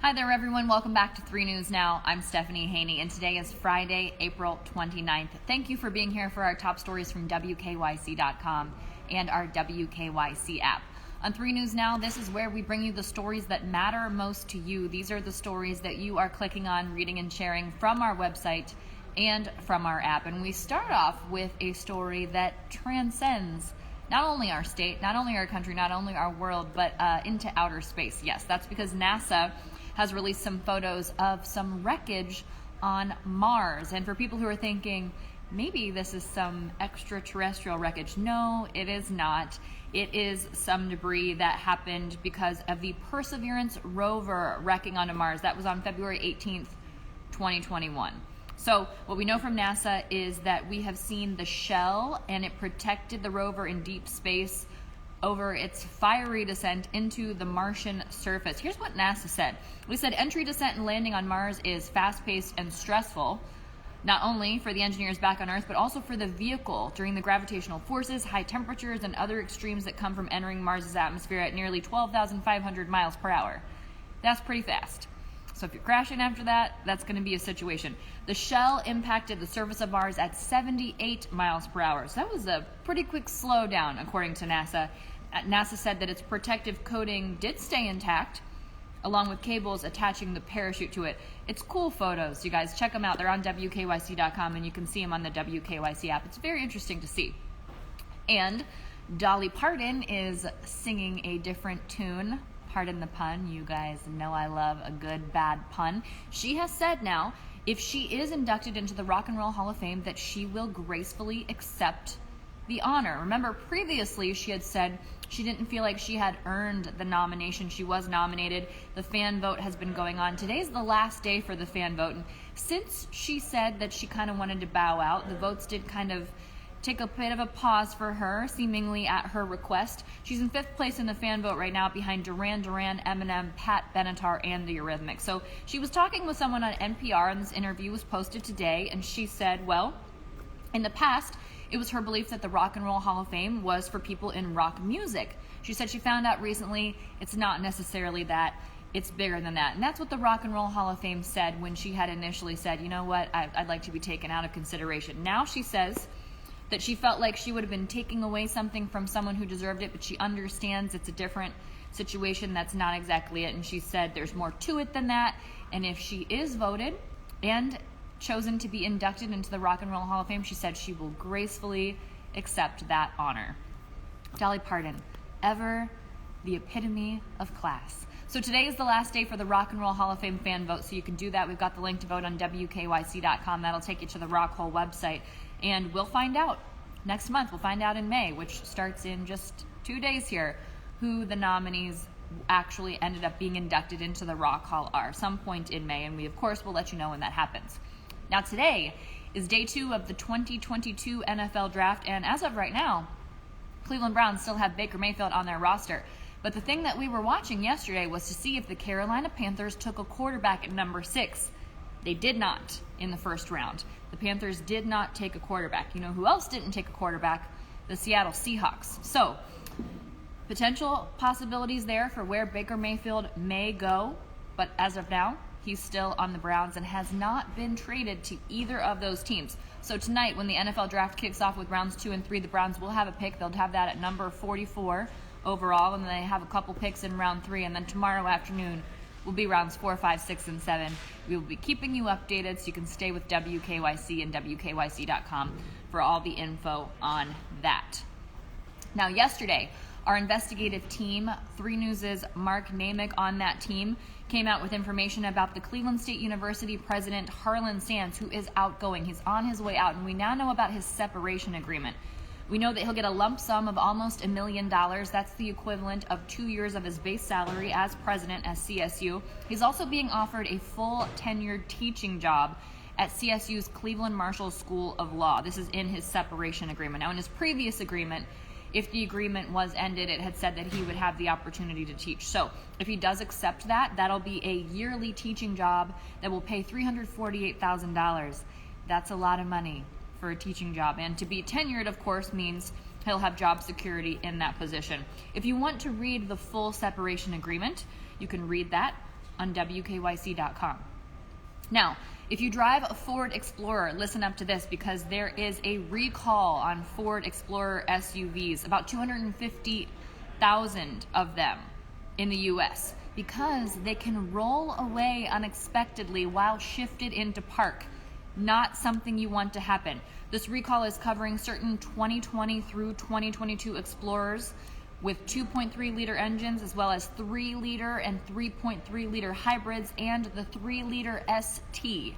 Hi there everyone, welcome back to 3 News Now. I'm Stephanie Haney and today is Friday, April 29th. Thank you for being here for our top stories from WKYC.com and our WKYC app. On 3 News Now, this is where we bring you the stories that matter most to you. These are the stories that you are clicking on, reading and sharing from our website and from our app. And we start off with a story that transcends not only our state, not only our country, not only our world, but into outer space. Yes, that's because NASA has released some photos of some wreckage on Mars. And for people who are thinking, maybe this is some extraterrestrial wreckage, no, it is not. It is some debris that happened because of the Perseverance rover wrecking onto Mars. That was on February 18th, 2021. So what we know from NASA is that we have seen the shell and it protected the rover in deep space over its fiery descent into the Martian surface. Here's what NASA said. We said entry, descent, and landing on Mars is fast-paced and stressful, not only for the engineers back on Earth, but also for the vehicle during the gravitational forces, high temperatures, and other extremes that come from entering Mars's atmosphere at nearly 12,500 miles per hour. That's pretty fast. So if you're crashing after that, that's going to be a situation. The shell impacted the surface of Mars at 78 miles per hour. So that was a pretty quick slowdown, according to NASA. NASA said that its protective coating did stay intact, along with cables attaching the parachute to it. It's cool photos, you guys. Check them out. They're on WKYC.com, and you can see them on the WKYC app. It's very interesting to see. And Dolly Parton is singing a different tune. Pardon the pun. You guys know I love a good bad pun. She has said now, if she is inducted into the Rock and Roll Hall of Fame, that she will gracefully accept the honor. Remember, previously she had said she didn't feel like she had earned the nomination. She was nominated. The fan vote has been going on. Today's the last day for the fan vote. And since she said that she kind of wanted to bow out, the votes did kind of take a bit of a pause for her, seemingly at her request. She's in 5th place in the fan vote right now, behind Duran Duran, Eminem, Pat Benatar, and the Eurythmics. So she was talking with someone on NPR, and this interview was posted today, and she said, well, in the past, it was her belief that the Rock and Roll Hall of Fame was for people in rock music. She said she found out recently it's not necessarily that. It's bigger than that. And that's what the Rock and Roll Hall of Fame said when she had initially said, you know what, I'd like to be taken out of consideration. Now she says that she felt like she would have been taking away something from someone who deserved it, but she understands it's a different situation. That's not exactly it. And she said there's more to it than that. And if she is voted and chosen to be inducted into the Rock and Roll Hall of Fame, she said she will gracefully accept that honor. Dolly Parton, ever the epitome of class. So today is the last day for the Rock and Roll Hall of Fame fan vote, so you can do that. We've got the link to vote on WKYC.com. That'll take you to the Rock Hole website. And we'll find out next month. We'll find out in May, which starts in just 2 days here, who the nominees actually ended up being inducted into the Rock Hall are, some point in May. And we, of course, will let you know when that happens. Now, today is day 2 of the 2022 NFL Draft. And as of right now, Cleveland Browns still have Baker Mayfield on their roster. But the thing that we were watching yesterday was to see if the Carolina Panthers took a quarterback at number 6. They did not in the first round. The Panthers did not take a quarterback. You know who else didn't take a quarterback? The Seattle Seahawks. So, potential possibilities there for where Baker Mayfield may go. But as of now, he's still on the Browns and has not been traded to either of those teams. So tonight, when the NFL Draft kicks off with rounds 2 and 3, the Browns will have a pick. They'll have that at number 44 overall, and then they have a couple picks in round 3. And then tomorrow afternoon will be rounds 4, 5, 6, and 7. We will be keeping you updated, so you can stay with WKYC and WKYC.com for all the info on that. Now, yesterday, our investigative team, 3 News' Mark Namick on that team, came out with information about the Cleveland State University president, Harlan Sands, who is outgoing. He's on his way out, and we now know about his separation agreement. We know that he'll get a lump sum of almost $1 million. That's the equivalent of 2 years of his base salary as president at CSU. He's also being offered a full tenured teaching job at CSU's Cleveland Marshall School of Law. This is in his separation agreement. Now, in his previous agreement, if the agreement was ended, it had said that he would have the opportunity to teach. So if he does accept that, that'll be a yearly teaching job that will pay $348,000. That's a lot of money for a teaching job. And to be tenured, of course, means he'll have job security in that position. If you want to read the full separation agreement, you can read that on WKYC.com. Now, if you drive a Ford Explorer, listen up to this, because there is a recall on Ford Explorer SUVs, about 250,000 of them in the US, because they can roll away unexpectedly while shifted into park. Not something you want to happen. This recall is covering certain 2020 through 2022 Explorers with 2.3 liter engines, as well as 3 liter and 3.3 liter hybrids, and the 3 liter ST.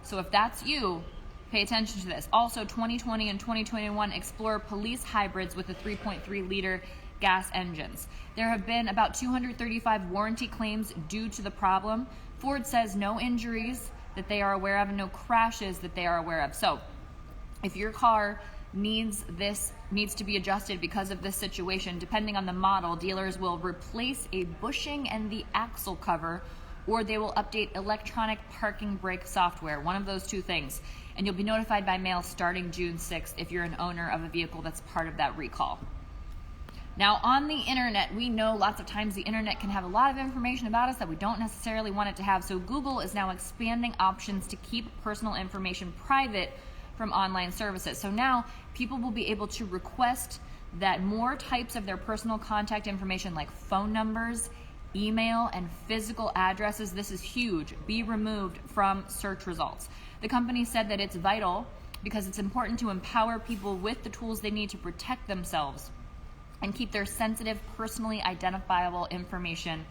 So if that's you, pay attention to this. Also, 2020 and 2021 Explorer Police hybrids with the 3.3 liter gas engines. There have been about 235 warranty claims due to the problem. Ford says no injuries that they are aware of and no crashes that they are aware of. So if your car needs to be adjusted because of this situation, depending on the model, dealers will replace a bushing and the axle cover, or they will update electronic parking brake software, one of those two things. And you'll be notified by mail starting June 6th if you're an owner of a vehicle that's part of that recall. Now, on the internet, we know lots of times the internet can have a lot of information about us that we don't necessarily want it to have. So Google is now expanding options to keep personal information private from online services. So now people will be able to request that more types of their personal contact information, like phone numbers, email, and physical addresses, this is huge, be removed from search results. The company said that it's vital because it's important to empower people with the tools they need to protect themselves and keep their sensitive, personally identifiable information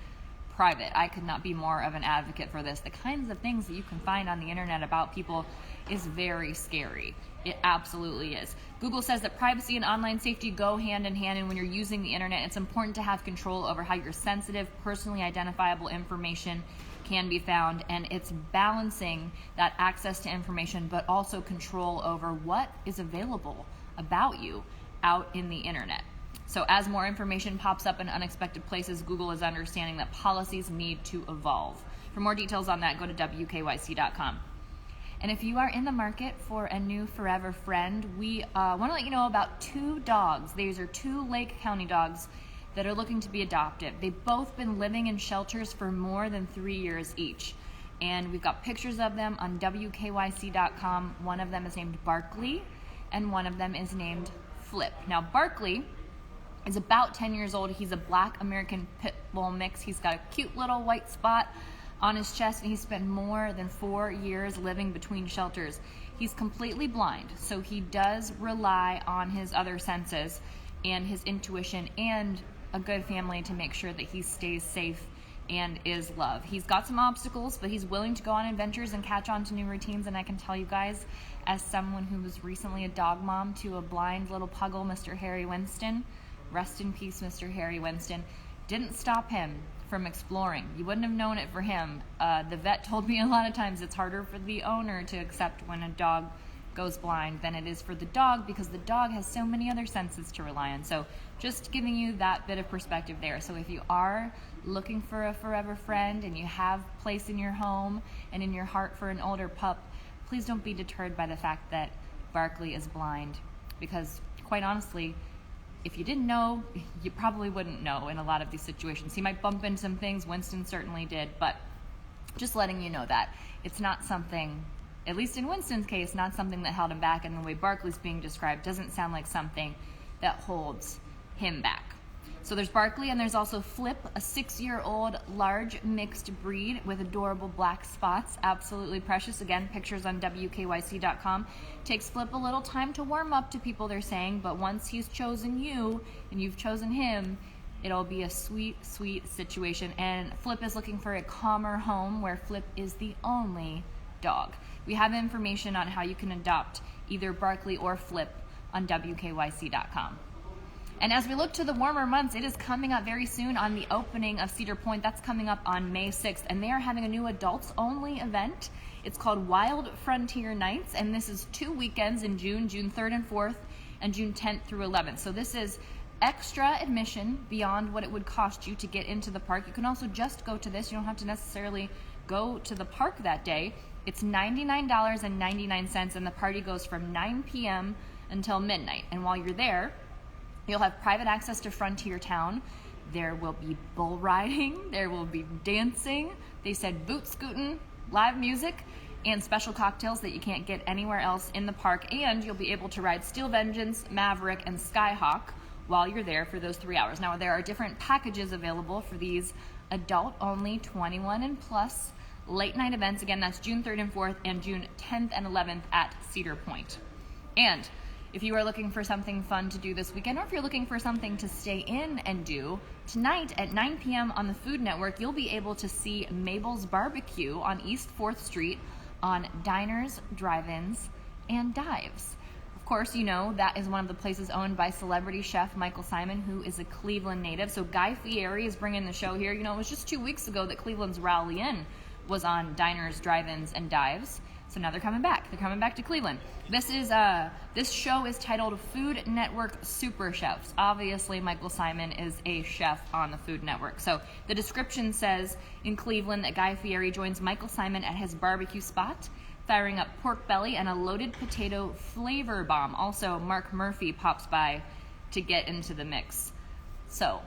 private. I could not be more of an advocate for this. The kinds of things that you can find on the internet about people is very scary. It absolutely is. Google says that privacy and online safety go hand in hand, and when you're using the internet, it's important to have control over how your sensitive, personally identifiable information can be found, and it's balancing that access to information but also control over what is available about you out in the internet. So as more information pops up in unexpected places, Google is understanding that policies need to evolve. For more details on that, go to WKYC.com. And if you are in the market for a new forever friend, we want to let you know about 2 dogs. These are 2 Lake County dogs that are looking to be adopted. They've both been living in shelters for more than 3 years each. And we've got pictures of them on WKYC.com. One of them is named Barkley, and one of them is named Flip. Now, Barkley is about 10 years old. He's a black American pit bull mix. He's got a cute little white spot on his chest, and he spent more than 4 years living between shelters. He's completely blind, so he does rely on his other senses and his intuition and a good family to make sure that he stays safe and is loved. He's got some obstacles, but he's willing to go on adventures and catch on to new routines. And I can tell you guys, as someone who was recently a dog mom to a blind little puggle, Mr. Harry Winston, rest in peace, Mr. Harry Winston, didn't stop him from exploring. You wouldn't have known it for him. The vet told me a lot of times it's harder for the owner to accept when a dog goes blind than it is for the dog, because the dog has so many other senses to rely on. So just giving you that bit of perspective there. So if you are looking for a forever friend and you have place in your home and in your heart for an older pup, please don't be deterred by the fact that Barkley is blind, because quite honestly, if you didn't know, you probably wouldn't know in a lot of these situations. He might bump into some things, Winston certainly did, but just letting you know that it's not something, at least in Winston's case, not something that held him back, and the way Barkley's being described doesn't sound like something that holds him back. So there's Barkley, and there's also Flip, a 6-year-old large mixed breed with adorable black spots, absolutely precious. Again, pictures on WKYC.com. Takes Flip a little time to warm up to people, they're saying, but once he's chosen you and you've chosen him, it'll be a sweet, sweet situation. And Flip is looking for a calmer home where Flip is the only dog. We have information on how you can adopt either Barkley or Flip on WKYC.com. And as we look to the warmer months, it is coming up very soon on the opening of Cedar Point. That's coming up on May 6th, and they are having a new adults-only event. It's called Wild Frontier Nights, and this is 2 weekends in June 3rd and 4th, and June 10th through 11th. So this is extra admission beyond what it would cost you to get into the park. You can also just go to this. You don't have to necessarily go to the park that day. It's $99.99, and the party goes from 9 p.m. until midnight. And while you're there, you'll have private access to Frontier Town. There will be bull riding, there will be dancing, they said boot scooting, live music, and special cocktails that you can't get anywhere else in the park, and you'll be able to ride Steel Vengeance, Maverick, and Skyhawk while you're there for those 3 hours. Now, there are different packages available for these adult-only 21 and plus late-night events. Again, that's June 3rd and 4th and June 10th and 11th at Cedar Point. And if you are looking for something fun to do this weekend, or if you're looking for something to stay in and do, tonight at 9 p.m. on the Food Network, you'll be able to see Mabel's Barbecue on East 4th Street on diners, drive-ins, and dives. Of course, you know that is one of the places owned by celebrity chef Michael Simon, who is a Cleveland native. So Guy Fieri is bringing the show here. You know, it was just 2 weeks ago that Cleveland's Rally Inn was on diners, drive-ins, and dives. So now they're coming back. They're coming back to Cleveland. This show is titled Food Network Super Chefs. Obviously, Michael Simon is a chef on the Food Network. So the description says in Cleveland that Guy Fieri joins Michael Simon at his barbecue spot, firing up pork belly and a loaded potato flavor bomb. Also, Mark Murphy pops by to get into the mix. So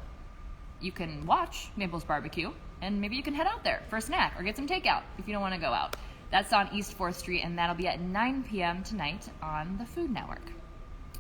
you can watch Mabel's Barbecue, and maybe you can head out there for a snack or get some takeout if you don't want to go out. That's on East 4th Street, and that'll be at 9 p.m. tonight on the Food Network.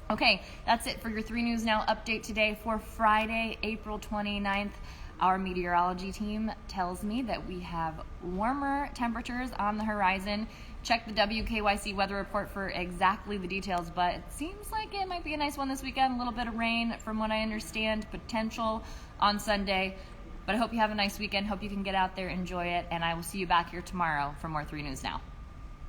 Okay, that's it for your 3 News Now update today for Friday, April 29th. Our meteorology team tells me that we have warmer temperatures on the horizon. Check the WKYC weather report for exactly the details, but it seems like it might be a nice one this weekend. A little bit of rain, from what I understand, potential on Sunday. But I hope you have a nice weekend. Hope you can get out there, enjoy it, and I will see you back here tomorrow for more 3 News Now.